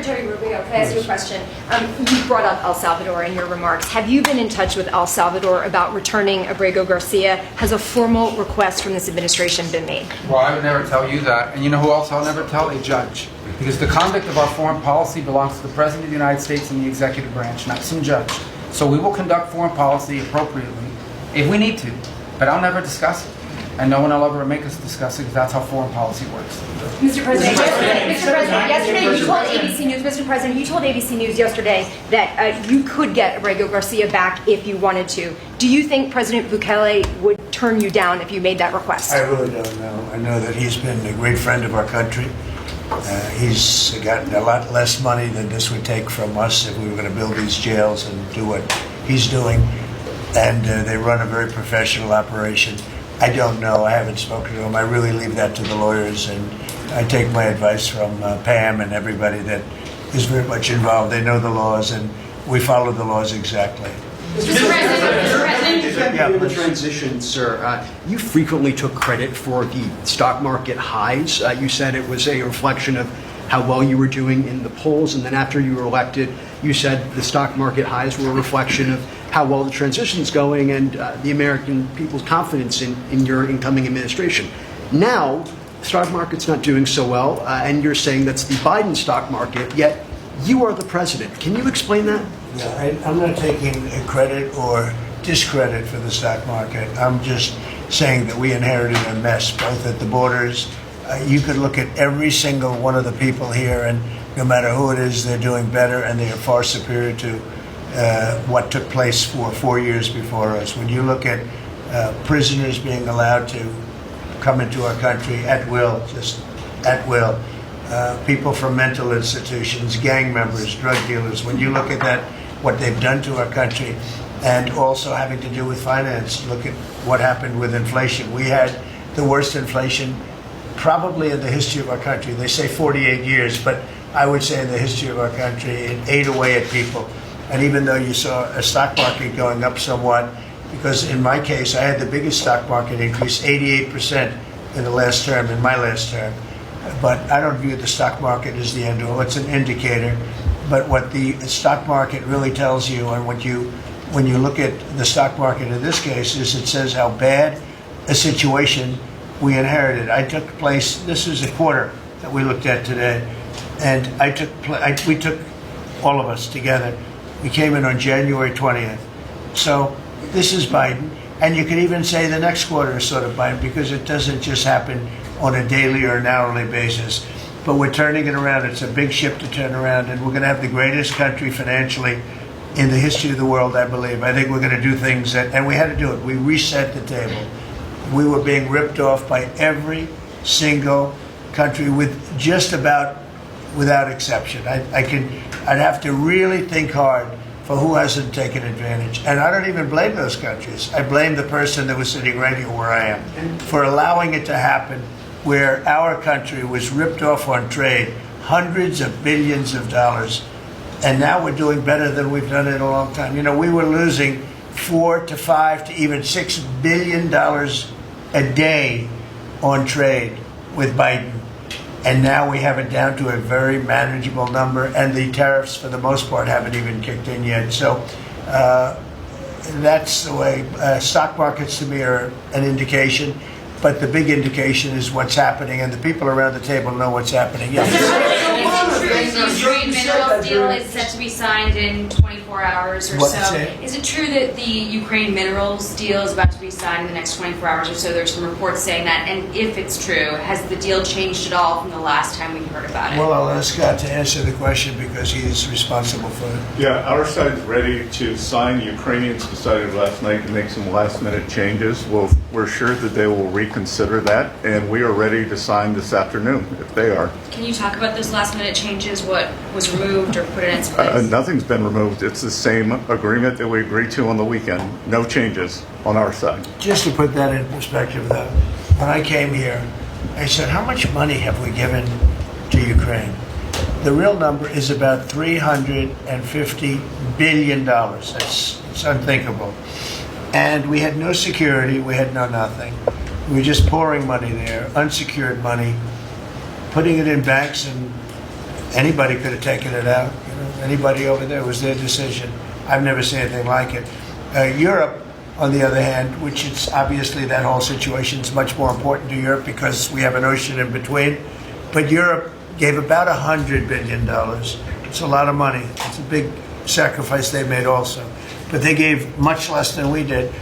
Secretary Rubio, can I ask you a question? You brought up El Salvador in your remarks. Have you been in touch with El Salvador about returning Abrego Garcia? Has a formal request from this administration been made? Well, I would never tell you that. And you know who else I'll never tell? A judge. Because the conduct of our foreign policy belongs to the President of the United States and the executive branch, not some judge. So we will conduct foreign policy appropriately if we need to. But I'll never discuss it. And no one will ever make us discuss it because that's how foreign policy works. Mr. President, yesterday you told ABC News, Mr. President, you told ABC News yesterday that you could get Abrego Garcia back if you wanted to. Do you think President Bukele would turn you down if you made that request? I really don't know. I know that he's been a great friend of our country. He's gotten a lot less money than this would take from us if we were going to build these jails and do what he's doing. And they run a very professional operation. I don't know. I haven't spoken to him. I really leave that to the lawyers, and I take my advice from Pam and everybody that is very much involved. They know the laws, and we follow the laws exactly. Mr. President, Yeah, in the transition, sir, you frequently took credit for the stock market highs. You said it was a reflection of how well you were doing in the polls, and then after you were elected, you said the stock market highs were a reflection of how well the transition's going and the American people's confidence in your incoming administration. Now, the stock market's not doing so well, and you're saying that's the Biden stock market, yet you are the president. Can you explain that? Yeah, I'm not taking credit or discredit for the stock market. I'm just saying that we inherited a mess, both at the borders. You could look at every single one of the people here, and no matter who it is, they're doing better, and they are far superior to what took place for 4 years before us. When you look at prisoners being allowed to come into our country at will, just at will, people from mental institutions, gang members, drug dealers, when you look at that, what they've done to our country, and also having to do with finance, look at what happened with inflation. We had the worst inflation probably in the history of our country. They say 48 years, but I would say in the history of our country, it ate away at people. And even though you saw a stock market going up somewhat, because in my case, I had the biggest stock market increase, 88% in the last term, in my last term. But I don't view the stock market as the end all. It's an indicator. But what the stock market really tells you, and when you look at the stock market in this case, is it says how bad a situation we inherited. I took place, this is a quarter that we looked at today, and we took all of us together. We came in on January 20th. So this is Biden. And you could even say the next quarter is sort of Biden because it doesn't just happen on a daily or an hourly basis. But we're turning it around. It's a big ship to turn around. And we're going to have the greatest country financially in the history of the world, I believe. I think we're going to do things that, and we had to do it. We reset the table. We were being ripped off by every single country with just about without exception. I'd have to really think hard for who hasn't taken advantage. And I don't even blame those countries. I blame the person that was sitting right here where I am for allowing it to happen, where our country was ripped off on trade, hundreds of billions of dollars, and now we're doing better than we've done in a long time. You know, we were losing $4 to $5 to even $6 billion a day on trade with Biden. And now we have it down to a very manageable number, and the tariffs, for the most part, haven't even kicked in yet. So that's the way. Stock markets, to me, are an indication, but the big indication is what's happening, and the people around the table know what's happening. Yes. the Ukraine minerals deal is set to be signed in 24 hours or so. Is it true that the Ukraine minerals deal is about to be signed in the next 24 hours or so? There's some reports saying that. And if it's true, has the deal changed at all from the last time we heard about it? Well, I'll ask Scott to answer the question because he's responsible for it. Yeah, our side's ready to sign. Ukrainians decided last night to make some last-minute changes. Well, we're sure that they will reconsider that, and we are ready to sign this afternoon if they are. Can you talk about those last-minute changes? What was removed or put in its place? Nothing's been removed. It's the same agreement that we agreed to on the weekend. No changes on our side. Just to put that in perspective, though, when I came here, I said, how much money have we given to Ukraine? The real number is about $350 billion. It's unthinkable. And we had no security. We had no nothing. We were just pouring money there, unsecured money, putting it in banks and Anybody could have taken it out. Anybody over there, it was their decision. I've never seen anything like it. Europe, on the other hand, which is obviously that whole situation is much more important to Europe because we have an ocean in between. But Europe gave about $100 billion. It's a lot of money. It's a big sacrifice they made also. But they gave much less than we did.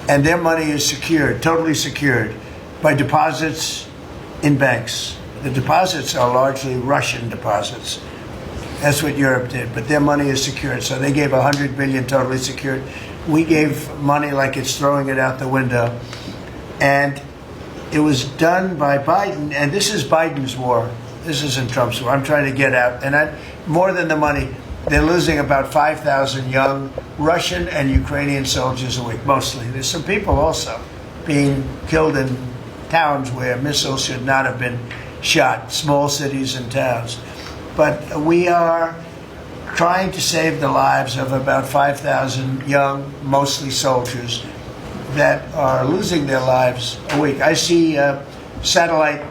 And their money is secured, totally secured, by deposits in banks. The deposits are largely Russian deposits. That's what Europe did. But their money is secured. So they gave $100 billion totally secured. We gave money like it's throwing it out the window. And it was done by Biden. And this is Biden's war. This isn't Trump's war. I'm trying to get out. And more than the money, they're losing about 5,000 young Russian and Ukrainian soldiers a week, mostly. There's some people also being killed in towns where missiles should not have been shot, small cities and towns. But we are trying to save the lives of about 5,000 young, mostly soldiers, that are losing their lives a week. I see satellite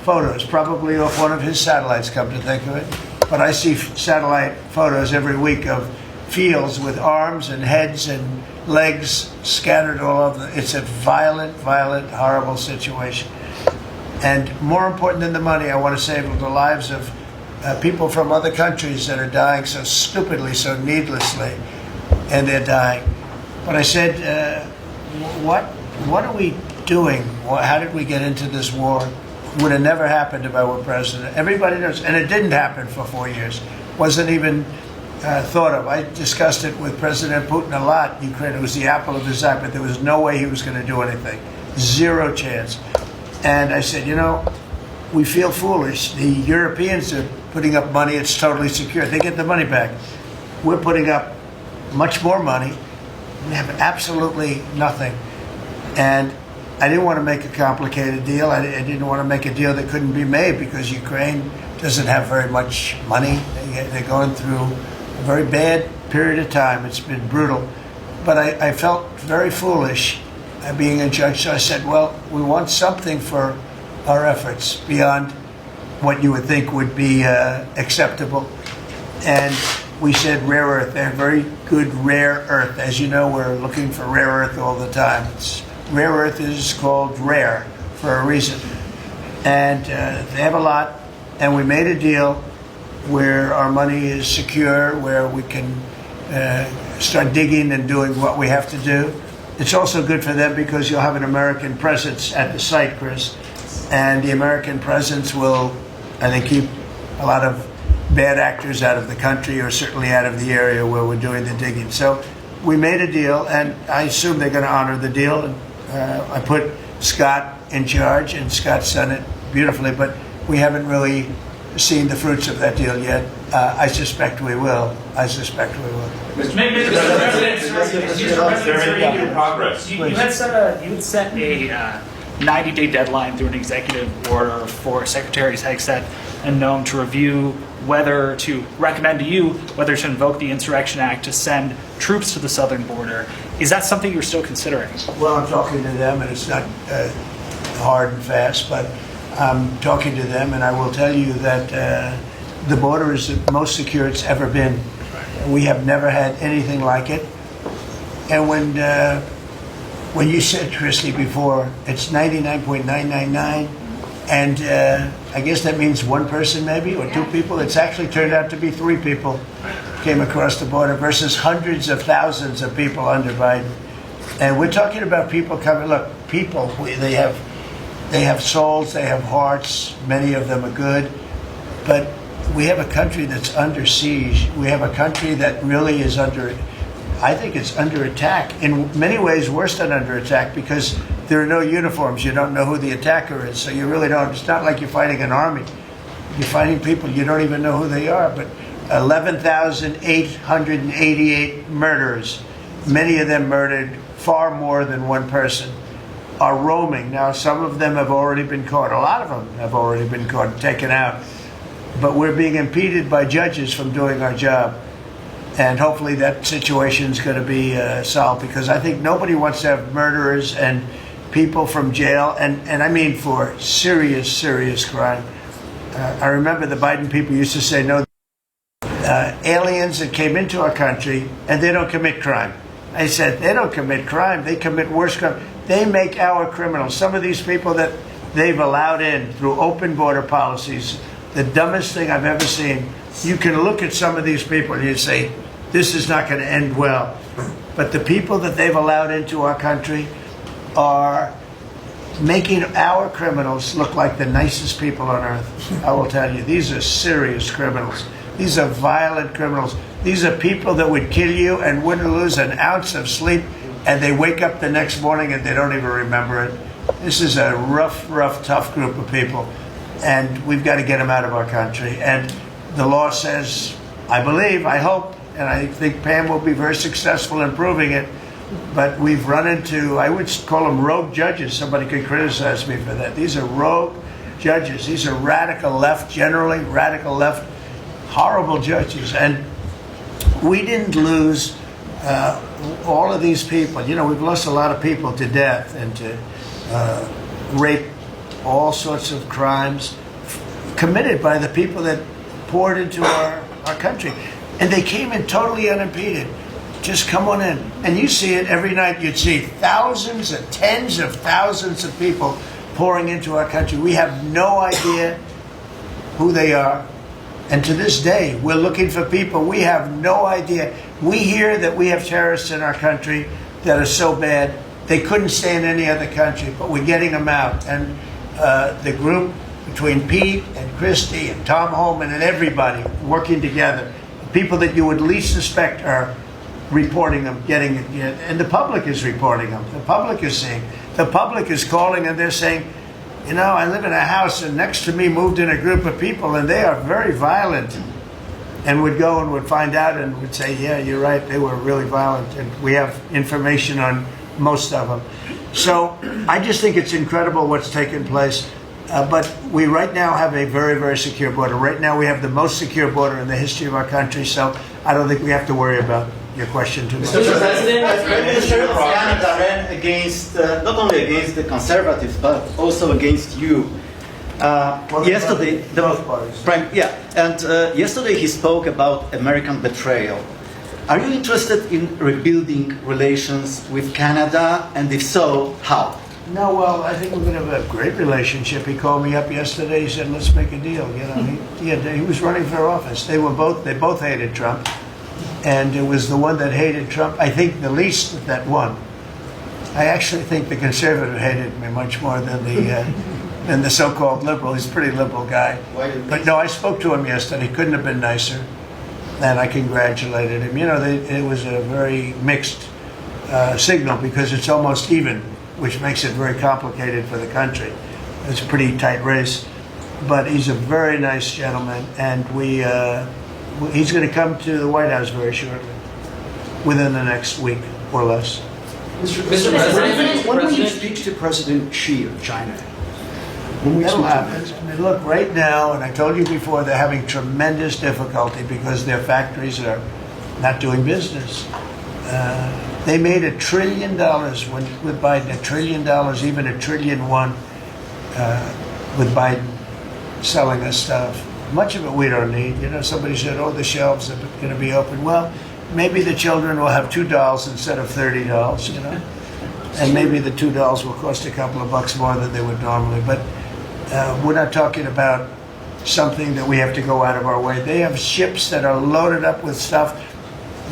photos, probably off one of his satellites, come to think of it. But I see satellite photos every week of fields with arms and heads and legs scattered all over. It's a violent, violent, horrible situation. And more important than the money, I want to save the lives of people from other countries that are dying so stupidly, so needlessly, and they're dying. But I said, what are we doing? How did we get into this war? Would have never happened if I were president. Everybody knows, and it didn't happen for 4 years. Wasn't even thought of. I discussed it with President Putin a lot. Ukraine was the apple of his eye, but there was no way he was going to do anything. Zero chance. And I said, we feel foolish. The Europeans are putting up money. It's totally secure. They get the money back. We're putting up much more money. We have absolutely nothing. And I didn't want to make a complicated deal. I didn't want to make a deal that couldn't be made because Ukraine doesn't have very much money. They're going through a very bad period of time. It's been brutal. But I felt very foolish being a judge. So I said, well, we want something for our efforts beyond what you would think would be acceptable. And we said rare earth. They have very good rare earth. As you know, we're looking for rare earth all the time. Rare earth is called rare for a reason. And they have a lot. And we made a deal where our money is secure, where we can start digging and doing what we have to do. It's also good for them because you'll have an American presence at the site, Chris. And the American presence will, I think, keep a lot of bad actors out of the country, or certainly out of the area where we're doing the digging. So we made a deal, and I assume they're going to honor the deal. And I put Scott in charge, and Scott's done it beautifully, but we haven't really seen the fruits of that deal yet. I suspect we will. Mr. President, in progress. You had set a 90-day deadline through an executive order for Secretary Hegseth and Noem to review whether to recommend to you whether to invoke the Insurrection Act to send troops to the southern border. Is that something you're still considering? Well, I'm talking to them, and it's not hard and fast, but I'm talking to them, and I will tell you that the border is the most secure it's ever been. We have never had anything like it. And when you said, Christy, before, it's 99.999, and I guess that means one person maybe, or two people. It's actually turned out to be 3 people came across the border versus hundreds of thousands of people under Biden. And we're talking about people coming. Look, people, they have souls, they have hearts, many of them are good, but we have a country that's under siege. We have a country that really is I think it's under attack. In many ways, worse than under attack, because there are no uniforms. You don't know who the attacker is, so you really don't. It's not like you're fighting an army. You're fighting people. You don't even know who they are. But 11,888 murderers, many of them murdered far more than one person, are roaming. Now, some of them have already been caught. A lot of them have already been caught and taken out. But we're being impeded by judges from doing our job. And hopefully that situation is going to be solved, because I think nobody wants to have murderers and people from jail, and I mean for serious, serious crime, I remember the Biden people used to say, no, aliens that came into our country and they don't commit crime. I said, they don't commit crime. They commit worse crime. They make our criminals. Some of these people that they've allowed in through open border policies, the dumbest thing I've ever seen. You can look at some of these people and you say, this is not going to end well. But the people that they've allowed into our country are making our criminals look like the nicest people on earth. I will tell you, these are serious criminals. These are violent criminals. These are people that would kill you and wouldn't lose an ounce of sleep, and they wake up the next morning and they don't even remember it. This is a rough, tough group of people, and we've got to get them out of our country. And the law says, I believe, I hope, and I think Pam will be very successful in proving it, but we've run into, I would call them rogue judges. Somebody could criticize me for that. These are rogue judges. These are radical left, generally radical left, horrible judges. And we didn't lose all of these people. You know, we've lost a lot of people to death and to rape, all sorts of crimes committed by the people that poured into our country. And they came in totally unimpeded. Just come on in. And you see it every night. You'd see thousands and tens of thousands of people pouring into our country. We have no idea who they are. And to this day, we're looking for people. We have no idea. We hear that we have terrorists in our country that are so bad, they couldn't stay in any other country, but we're getting them out. And the group between Pete and Christie and Tom Holman and everybody working together, people that you would least suspect are reporting them, getting it, and the public is reporting them. The public is seeing. The public is calling and they're saying, you know, I live in a house and next to me moved in a group of people and they are very violent. And would go and would find out and would say, yeah, you're right, they were really violent. And we have information on most of them. So I just think it's incredible what's taken place. But we right now have a very, very secure border. Right now we have the most secure border in the history of our country. So I don't think we have to worry about your question too much. Mr. President, the Prime Minister of Canada ran against, not only against the Conservatives, but also against you. Yesterday, yesterday he spoke about American betrayal. Are you interested in rebuilding relations with Canada, and if so, how? No, well, I think we're going to have a great relationship. He called me up yesterday. He said, "Let's make a deal." You know, he was running for office. They both hated Trump, and it was the one that hated Trump, I think, the least that won. I actually think the conservative hated me much more than the so-called liberal. He's a pretty liberal guy. But no, I spoke to him yesterday. He couldn't have been nicer, and I congratulated him. You know, it was a very mixed signal because it's almost even, which makes it very complicated for the country. It's a pretty tight race. But he's a very nice gentleman, and he's going to come to the White House very shortly, within the next week or less. Mr. President, when will you speak to President Xi of China? That'll happen. I mean, look, right now, and I told you before, they're having tremendous difficulty because their factories are not doing business. They made $1 trillion with Biden, $1 trillion, even $1.1 trillion with Biden selling us stuff. Much of it we don't need. You know, somebody said, "Oh, the shelves are going to be open." Well, maybe the children will have 2 dolls instead of 30 dolls. You know, and maybe the 2 dolls will cost a couple of bucks more than they would normally. But we're not talking about something that we have to go out of our way. They have ships that are loaded up with stuff,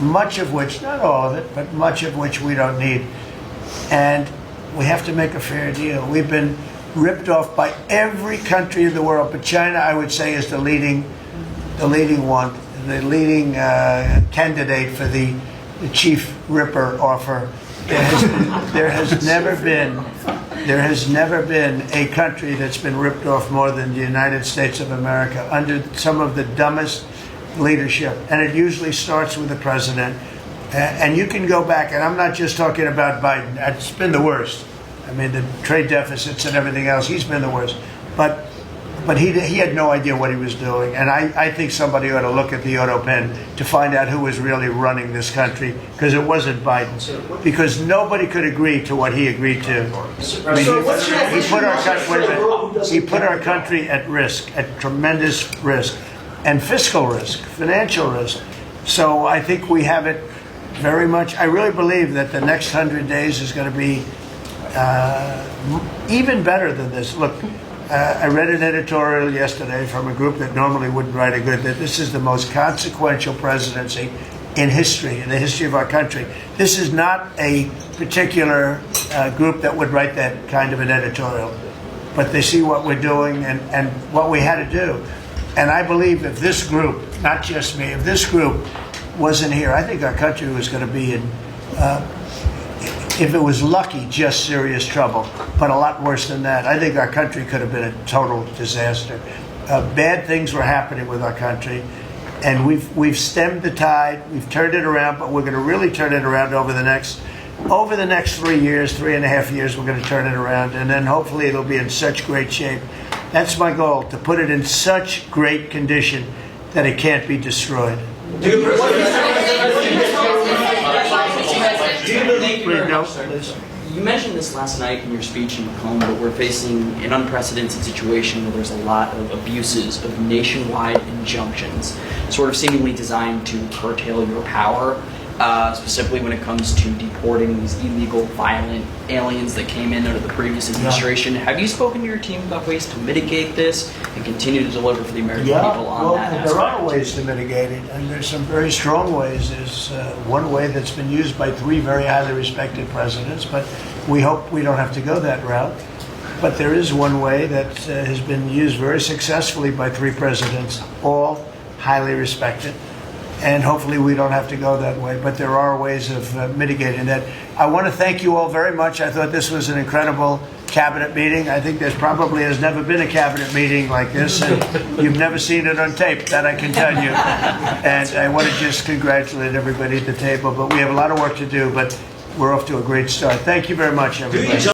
much of which, not all of it, but much of which we don't need. And we have to make a fair deal. We've been ripped off by every country in the world, but China, I would say, is the leading one, the leading candidate for the chief ripper offer. There has never been a country that's been ripped off more than the United States of America under some of the dumbest leadership, and it usually starts with the president. And you can go back, and I'm not just talking about Biden. It's been the worst. I mean, the trade deficits and everything else, he's been the worst. But but he had no idea what he was doing. And I think somebody ought to look at the auto pen to find out who was really running this country, because it wasn't Biden. Because nobody could agree to what he agreed to. I mean, he put our country at risk, at tremendous risk, and fiscal risk, financial risk. So I think we have it very much. I really believe that the next 100 days is going to be even better than this. Look, I read an editorial yesterday from a group that normally wouldn't write a good, that this is the most consequential presidency in history, in the history of our country. This is not a particular group that would write that kind of an editorial, but they see what we're doing and what we had to do. And I believe if this group, not just me, if this group wasn't here, I think our country was going to be in, if it was lucky, just serious trouble, but a lot worse than that. I think our country could have been a total disaster. Bad things were happening with our country, and we've stemmed the tide. We've turned it around, but we're going to really turn it around over the next 3 years, 3.5 years. We're going to turn it around, and then hopefully it'll be in such great shape. That's my goal, to put it in such great condition that it can't be destroyed. You mentioned this last night in your speech in Macomb, but we're facing an unprecedented situation where there's a lot of abuses of nationwide injunctions, sort of seemingly designed to curtail your power, specifically when it comes to deporting these illegal, violent aliens that came in under the previous administration. Yeah. Have you spoken to your team about ways to mitigate this and continue to deliver for the American people on that aspect? There are ways to mitigate it, and there's some very strong ways. There's one way that's been used by 3 very highly respected presidents, but we hope we don't have to go that route. But there is one way that has been used very successfully by 3 presidents, all highly respected. And hopefully we don't have to go that way. But there are ways of mitigating that. I want to thank you all very much. I thought this was an incredible cabinet meeting. I think there's probably has never been a cabinet meeting like this. And you've never seen it on tape, that I can tell you. And I want to just congratulate everybody at the table. But we have a lot of work to do, but we're off to a great start. Thank you very much, everybody.